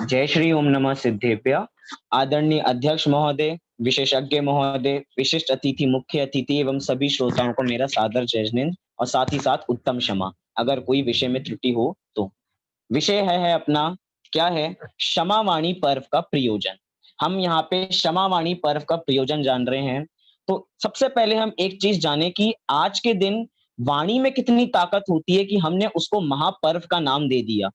जय श्री ओम नमः सिद्धेभ्य। आदरणीय अध्यक्ष महोदय, विशेषज्ञ महोदय, विशिष्ट अतिथि, मुख्य अतिथि एवं सभी श्रोताओं को मेरा सादर जय हिंद और साथ ही साथ उत्तम क्षमा, अगर कोई विषय में त्रुटि हो तो। विषय है अपना, क्या है? क्षमा वाणी पर्व का प्रयोजन। हम यहाँ पे क्षमा वाणी पर्व का प्रयोजन जान रहे हैं। तो सबसे पहले हम एक चीज़ जानें कि आज के दिन वाणी में कितनी ताकत होती है कि हमने उसको महापर्व का नाम दे दिया।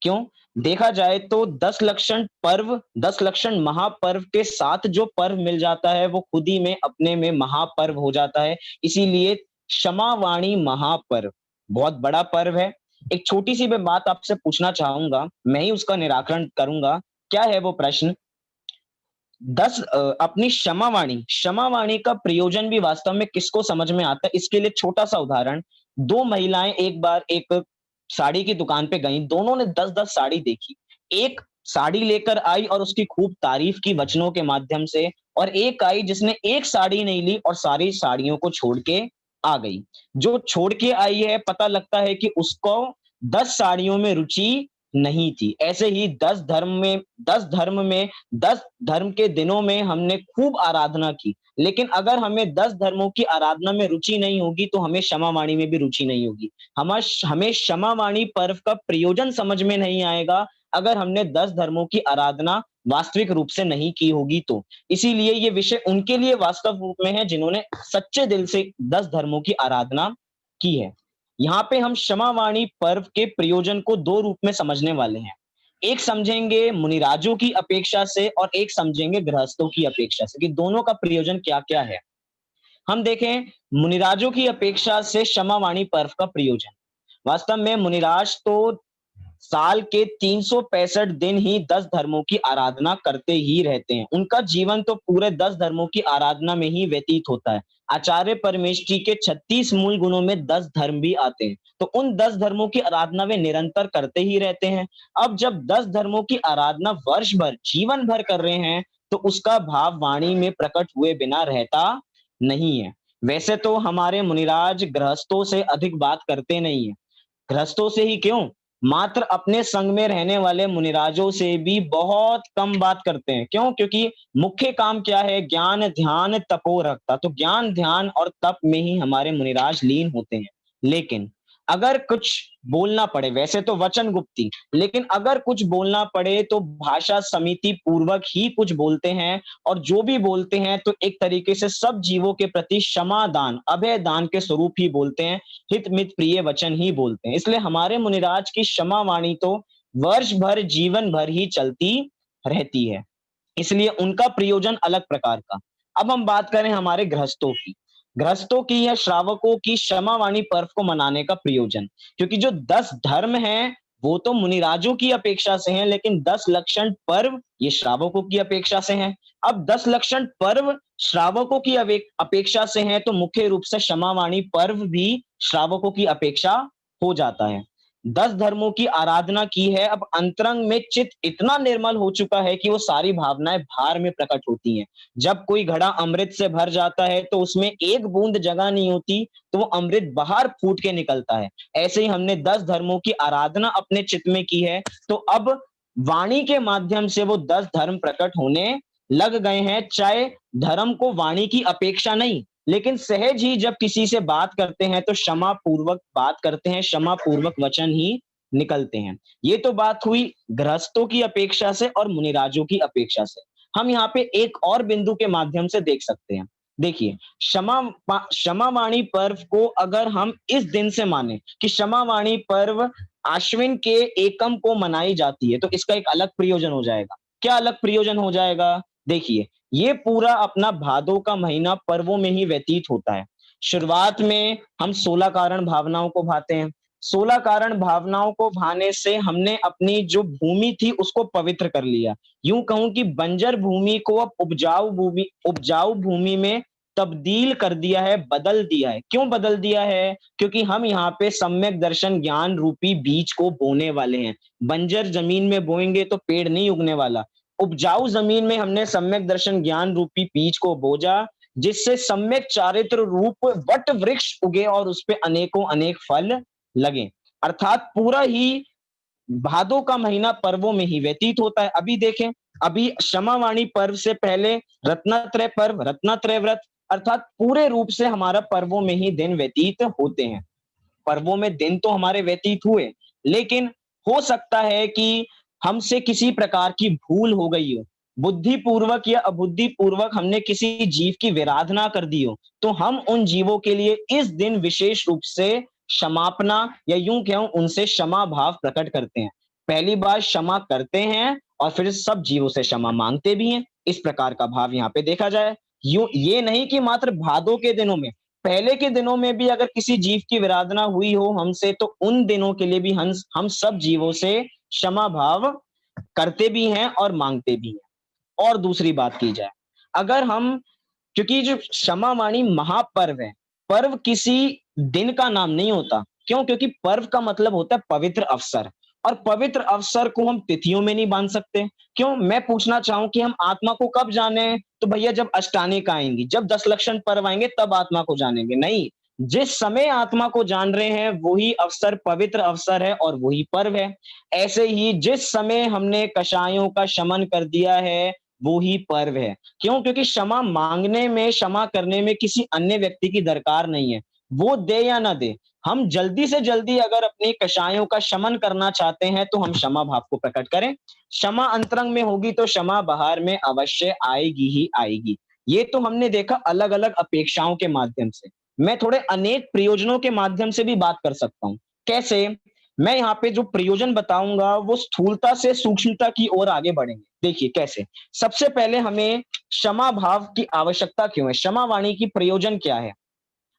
क्यों? देखा जाए तो 10 लक्षण पर्व, 10 लक्षण महापर्व के साथ जो पर्व मिल जाता है वो खुद ही में अपने में महापर्व हो जाता है। इसीलिए क्षमा वाणी महापर्व बहुत बड़ा पर्व है। एक छोटी-सी मैं बात आपसे पूछना चाहूँगा, मैं ही उसका निराकरण करूँगा। क्या है वो प्रश्न? अपनी क्षमा वाणी का प्रयोजन भी वास्तव में किसको समझ में आता है? इसके लिए छोटा-सा उदाहरण, 2 महिलाएँ एक बार एक साड़ी की दुकान पे गईं, दोनों ने 10-10 साड़ी देखी। एक साड़ी लेकर आई और उसकी खूब तारीफ़ की वचनों के माध्यम से, और एक आई जिसने एक साड़ी नहीं ली और सारी साड़ियों को छोड़ के आ गई। जो छोड़ के आई है, पता लगता है कि उसको 10 साड़ियों में रुचि नहीं थी। ऐसे ही 10 धर्म के दिनों में हमने खूब आराधना की, लेकिन अगर हमें 10 धर्मों की आराधना में रुचि नहीं होगी, तो हमें क्षमा वाणी में भी रुचि नहीं होगी। हमें क्षमा वाणी पर्व का प्रयोजन समझ में नहीं आएगा, अगर हमने 10 धर्मों की आराधना वास्तविक रूप से नहीं की होगी तो। इसीलिए ये विषय उनके लिए वास्तव रूप में है, जिन्होंने सच्चे दिल से 10 धर्मों की आराधना की है। यहाँ पे हम क्षमा वाणी पर्व के प्रयोजन को 2 रूप में समझने वाले हैं। एक समझेंगे मुनिराजों की अपेक्षा से और एक समझेंगे गृहस्थों की अपेक्षा से, कि दोनों का प्रयोजन क्या-क्या है। हम देखें मुनिराजों की अपेक्षा से क्षमा वाणी पर्व का प्रयोजन। वास्तव में मुनिराज तो साल के 365 दिन ही 10 धर्मों की आराधना करते ही रहते हैं। उनका जीवन तो पूरे 10 धर्मों की आराधना में ही व्यतीत होता है। आचार्य परमेष्ठी के 36 मूल गुणों में 10 धर्म भी आते हैं। तो उन 10 धर्मों की आराधना वे निरंतर करते ही रहते हैं। अब जब 10 धर्मों की आराधना वर्ष भर, जीवन भर कर रहे हैं, तो उसका भाव वाणी में प्रकट हुए बिना रहता नहीं है। वैसे तो हमारे मुनिराज गृहस्थों से अधिक बात करते नहीं हैं। गृहस्थों से ही क्यों, मात्र अपने संग में रहने वाले मुनिराजों से भी बहुत कम बात करते हैं। क्यों? क्योंकि मुख्य काम क्या है? ज्ञान, ध्यान, तपो रखता। तो ज्ञान, ध्यान और तप में ही हमारे मुनिराज लीन होते हैं। लेकिन अगर कुछ बोलना पड़े, वैसे तो वचन गुप्ती, लेकिन अगर कुछ बोलना पड़े तो भाषा समिति पूर्वक ही कुछ बोलते हैं, और जो भी बोलते हैं तो एक तरीके से सब जीवों के प्रति क्षमा दान, अभय दान के स्वरूप ही बोलते हैं। हित मित प्रिय वचन ही बोलते हैं। इसलिए हमारे मुनिराज की क्षमा वाणी तो वर्ष भर, जीवन भर ही चलती रहती है। इसलिए उनका प्रयोजन अलग प्रकार का। अब हम बात करें हमारे गृहस्थों की। गृहस्थों की या श्रावकों की क्षमा वाणी पर्व को मनाने का प्रयोजन। क्योंकि जो 10 धर्म हैं, वो तो मुनिराजों की अपेक्षा से हैं, लेकिन 10 लक्षण पर्व ये श्रावकों की अपेक्षा से हैं। अब 10 लक्षण पर्व श्रावकों की अपेक्षा से हैं, तो मुख्य रूप से क्षमा वाणी पर्व भी श्रावकों की अपेक्षा हो जाता है। 10 धर्मों की आराधना की है, अब अंतरंग में चित्त इतना निर्मल हो चुका है कि वो सारी भावनाएँ बाहर में प्रकट होती हैं। जब कोई घड़ा अमृत से भर जाता है, तो उसमें एक बूंद जगह नहीं होती, तो वो अमृत बाहर फूट के निकलता है। ऐसे ही हमने 10 धर्मों की आराधना अपने चित्त में की है, तो अब वाणी के माध्यम से वो 10 धर्म प्रकट होने लग गए हैं। चाहे धर्म को वाणी की अपेक्षा नहीं, लेकिन सहज ही जब किसी से बात करते हैं तो क्षमा पूर्वक बात करते हैं, क्षमा पूर्वक वचन ही निकलते हैं। ये तो बात हुई गृहस्थों की अपेक्षा से और मुनिराजों की अपेक्षा से। हम यहाँ पे एक और बिंदु के माध्यम से देख सकते हैं। देखिए, क्षमा वाणी पर्व को अगर हम इस दिन से माने कि क्षमा वाणी पर्व आश्विन के एकम को मनाई जाती है, तो इसका एक अलग प्रयोजन हो जाएगा। क्या अलग प्रयोजन हो जाएगा? देखिए, ये पूरा अपना भादो का महीना पर्वों में ही व्यतीत होता है। शुरुआत में हम 16 कारण भावनाओं को भाते हैं। 16 कारण भावनाओं को भाने से हमने अपनी जो भूमि थी उसको पवित्र कर लिया। यूँ कहूँ कि बंजर भूमि को अब उपजाऊ भूमि में तब्दील कर दिया है, बदल दिया है। क्यों बदल दिया है? क्योंकि हम यहाँ पे सम्यक दर्शन ज्ञान रूपी बीज को बोने वाले हैं। बंजर जमीन में बोएँगे तो पेड़ नहीं उगने वाला। उपजाऊ जमीन में हमने सम्यक दर्शन ज्ञान रूपी बीज को बोजा, जिससे सम्यक चारित्र रूप वट वृक्ष उगे और उसपे अनेकों अनेक फल लगे। अर्थात पूरा ही भादों का महीना पर्वों में ही व्यतीत होता है। अभी देखें, अभी क्षमावाणी पर्व से पहले रत्नत्रय पर्व, रत्नत्रय व्रत, अर्थात पूरे रूप से हमारा पर्वों में ही दिन व्यतीत होते हैं। पर्वों में दिन तो हमारे व्यतीत हुए, लेकिन हो सकता है कि हमसे किसी प्रकार की भूल हो गई हो, बुद्धिपूर्वक या अबुद्धिपूर्वक हमने किसी जीव की विराधना कर दी हो, तो हम उन जीवों के लिए इस दिन विशेष रूप से क्षमापना या यूं कहूं उनसे क्षमा भाव प्रकट करते हैं। पहली बार क्षमा करते हैं और फिर सब जीवों से क्षमा मांगते भी हैं। इस प्रकार का भाव यहाँ पे देखा जाए। यूं ये नहीं कि मात्र भादों के दिनों में, पहले के दिनों में भी अगर किसी जीव की विराधना हुई हो हमसे, तो उन दिनों के लिए भी हम सब जीवों से क्षमा भाव करते भी हैं और मांगते भी हैं। और दूसरी बात की जाए, अगर हम, क्योंकि जो क्षमावाणी महापर्व है, पर्व किसी दिन का नाम नहीं होता। क्यों? क्योंकि पर्व का मतलब होता है पवित्र अवसर, और पवित्र अवसर को हम तिथियों में नहीं बांध सकते। क्यों? मैं पूछना चाहूं कि हम आत्मा को कब जाने? तो भैया जब अष्टानिक आएंगी, जब 10 लक्षण पर्व आएंगे, तब आत्मा को जानेंगे। नहीं, जिस समय आत्मा को जान रहे हैं वही अवसर पवित्र अवसर है और वही पर्व है। ऐसे ही जिस समय हमने कषायों का शमन कर दिया है, वो ही पर्व है। क्यों? क्योंकि क्षमा मांगने में, क्षमा करने में किसी अन्य व्यक्ति की दरकार नहीं है। वो दे या ना दे, हम जल्दी से जल्दी अगर अपनी कषायों का शमन करना चाहते हैं, तो हम क्षमा भाव को प्रकट करें। क्षमा अंतरंग में होगी तो क्षमा बाहर में अवश्य आएगी ही आएगी। ये तो हमने देखा अलग-अलग अपेक्षाओं के माध्यम से। मैं थोड़े अनेक प्रयोजनों के माध्यम से भी बात कर सकता हूँ। कैसे? मैं यहाँ पे जो प्रयोजन बताऊँगा वो स्थूलता से सूक्ष्मता की ओर आगे बढ़ेंगे। देखिए कैसे? सबसे पहले हमें क्षमा भाव की आवश्यकता क्यों है? क्षमा वाणी की प्रयोजन क्या है?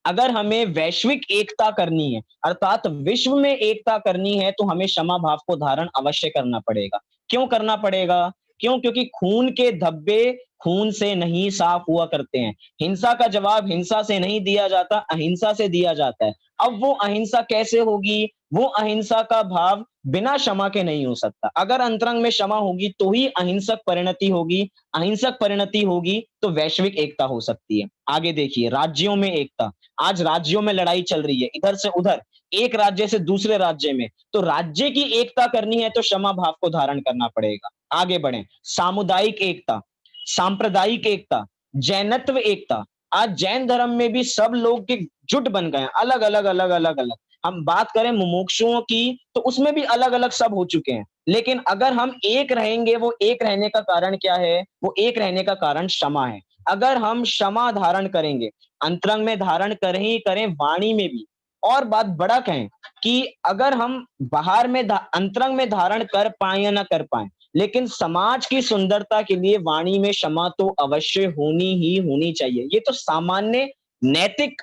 अगर हमें वैश्विक एकता करनी है, अर्थात विश्व में एकता करनी है, तो हमें क्षमा भाव को धारण अवश्य करना पड़ेगा। क्यों करना पड़ेगा? क्यों? क्योंकि खून के धब्बे खून से नहीं साफ हुआ करते हैं। हिंसा का जवाब हिंसा से नहीं दिया जाता, अहिंसा से दिया जाता है। अब वो अहिंसा कैसे होगी? वो अहिंसा का भाव बिना क्षमा के नहीं हो सकता। अगर अंतरंग में क्षमा होगी तो ही अहिंसक परिणति होगी, अहिंसक परिणति होगी तो वैश्विक एकता हो सकती है। आगे देखिए, राज्यों में एकता। आज राज्यों में लड़ाई चल रही है, इधर से उधर, एक राज्य से दूसरे राज्य में, तो राज्य की एकता करनी है तो क्षमा भाव को धारण करना पड़ेगा। आगे बढ़ें, सामुदायिक एकता, सांप्रदायिक एकता, जैनत्व एकता। आज जैन धर्म में भी सब लोग एक जुट बन गए हैं, अलग-अलग, अलग-अलग-अलग। हम बात करें मुमुक्षुओं की, तो उसमें भी अलग-अलग सब हो चुके हैं। लेकिन अगर हम एक रहेंगे, वो एक रहने का कारण क्या है? वो एक रहने का कारण क्षमा है। अगर हम क्षमा धारण करेंगे, अंतरंग में धारण करें ही करें, वाणी में भी, और बात बड़ा कहें कि अगर हम बाहर में अंतरंग में धारण कर पाए या ना कर पाए, लेकिन समाज की सुंदरता के लिए वाणी में क्षमा तो अवश्य होनी ही होनी चाहिए। ये तो सामान्य नैतिक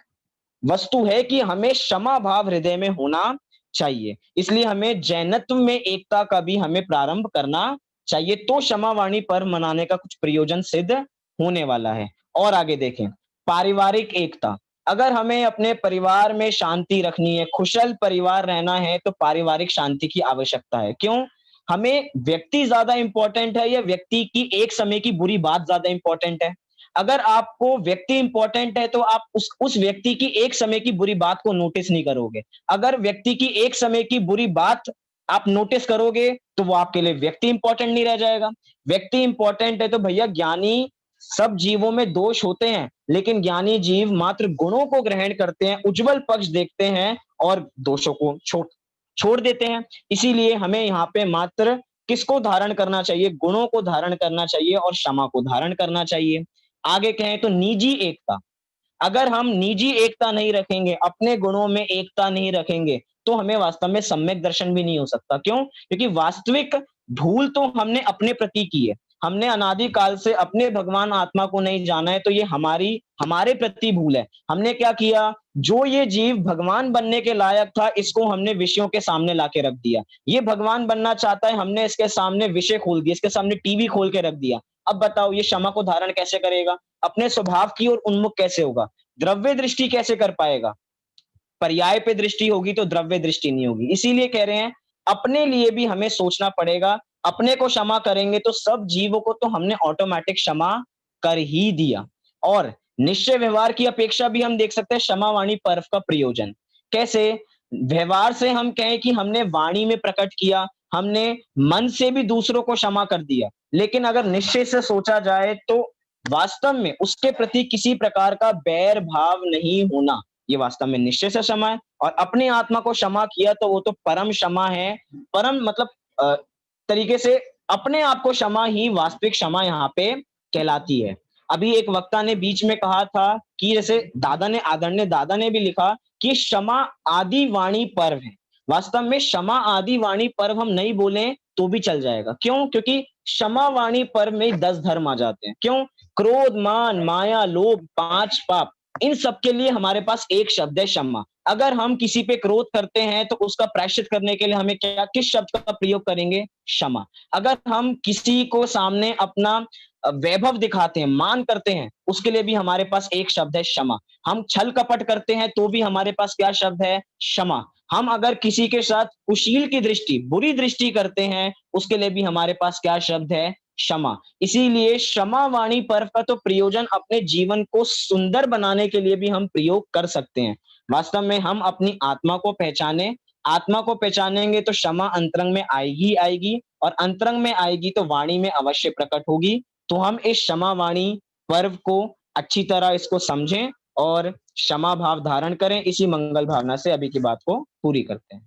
वस्तु है कि हमें क्षमा भाव हृदय में होना चाहिए। इसलिए हमें जैनत्व में एकता का भी हमें प्रारंभ करना चाहिए, तो क्षमा वाणी पर्व मनाने का कुछ प्रयोजन सिद्ध होने वाला है। और आगे देखें, पारिवारिक एकता। अगर हमें अपने परिवार में शांति रखनी है, खुशल परिवार रहना है, तो पारिवारिक शांति की आवश्यकता है। क्यों? हमें व्यक्ति ज़्यादा इम्पोर्टेंट है या व्यक्ति की एक समय की बुरी बात ज़्यादा इम्पोर्टेंट है? अगर आपको व्यक्ति इम्पोर्टेंट है तो आप उस व्यक्ति की एक समय की बुरी बात को नोटिस नहीं करोगे। अगर व्यक्ति की एक समय की बुरी बात आप नोटिस करोगे, तो वो आपके लिए व्यक्ति इम्पोर्टेंट नहीं रह जाएगा। व्यक्ति इम्पोर्टेंट है तो भैया ज्ञानी, सब जीवों में दोष होते हैं, लेकिन ज्ञानी जीव मात्र गुणों को ग्रहण करते हैं, उज्जवल पक्ष देखते हैं और दोषों को छोड़ छोड़ देते हैं। इसीलिए हमें यहाँ पे मात्र किसको धारण करना चाहिए? गुणों को धारण करना चाहिए और क्षमा को धारण करना चाहिए। आगे कहें तो निजी एकता। अगर हम निजी एकता नहीं रखेंगे, अपने गुणों में एकता नहीं रखेंगे, तो हमें वास्तव में सम्यक दर्शन भी नहीं हो सकता। क्यों? क्योंकि वास्तविक भूल तो हमने अपने प्रति की है। हमने अनादि काल से अपने भगवान आत्मा को नहीं जाना है, तो ये हमारे प्रति भूल है। हमने क्या किया? जो ये जीव भगवान बनने के लायक था, इसको हमने विषयों के सामने लाके रख दिया। ये भगवान बनना चाहता है, हमने इसके सामने विषय खोल दिए, इसके सामने टीवी खोल के रख दिया। अब बताओ ये क्षमा को धारण कैसे करेगा? अपने स्वभाव की ओर उन्मुख कैसे होगा? द्रव्य दृष्टि कैसे कर पाएगा? पर्याय पे दृष्टि होगी तो द्रव्य दृष्टि नहीं होगी। इसीलिए कह रहे हैं, अपने लिए भी हमें सोचना पड़ेगा। अपने को क्षमा करेंगे तो सब जीवों को तो हमने ऑटोमैटिक क्षमा कर ही दिया। और निश्चय व्यवहार की अपेक्षा भी हम देख सकते हैं क्षमा वाणी पर्व का प्रयोजन। कैसे? व्यवहार से हम कहें कि हमने वाणी में प्रकट किया, हमने मन से भी दूसरों को क्षमा कर दिया, लेकिन अगर निश्चय से सोचा जाए तो वास्तव में उसके प्रति किसी प्रकार का बैर भाव नहीं होना, ये वास्तव में निश्चय से क्षमा है। और अपनी आत्मा को क्षमा किया तो वो तो परम क्षमा है। परम मतलब तरीके से अपने आप को क्षमा ही वास्तविक क्षमा यहाँ पे कहलाती है। अभी एक वक्ता ने बीच में कहा था कि जैसे आदरणीय दादा ने भी लिखा कि क्षमा आदि वाणी पर्व है। वास्तव में क्षमा आदि वाणी पर्व हम नहीं बोले तो भी चल जाएगा। क्यों? क्योंकि क्षमा वाणी पर्व में 10 धर्म आ जाते हैं। क्यों? क्रोध, मान, माया, लोभ, 5 पाप, इन सब के लिए हमारे पास एक शब्द है क्षमा। अगर हम किसी पे क्रोध करते हैं तो उसका प्रायश्चित करने के लिए हमें क्या किस शब्द का प्रयोग करेंगे? क्षमा। अगर हम किसी को सामने अपना वैभव दिखाते हैं, मान करते हैं, उसके लिए भी हमारे पास एक शब्द है क्षमा। हम छल कपट करते हैं तो भी हमारे पास क्या शब्द है? क्षमा। हम अगर किसी के साथ कुशील की दृष्टि, बुरी दृष्टि करते हैं, उसके लिए भी हमारे पास क्या शब्द है? क्षमा। इसीलिए क्षमा वाणी पर्व का तो प्रयोजन अपने जीवन को सुंदर बनाने के लिए भी हम प्रयोग कर सकते हैं। वास्तव में हम अपनी आत्मा को पहचाने, आत्मा को पहचानेंगे तो क्षमा अंतरंग में आएगी ही आएगी, और अंतरंग में आएगी तो वाणी में अवश्य प्रकट होगी। तो हम इस क्षमा वाणी पर्व को अच्छी तरह इसको समझें और क्षमा भाव धारण करें। इसी मंगल भावना से अभी की बात को पूरी करते हैं।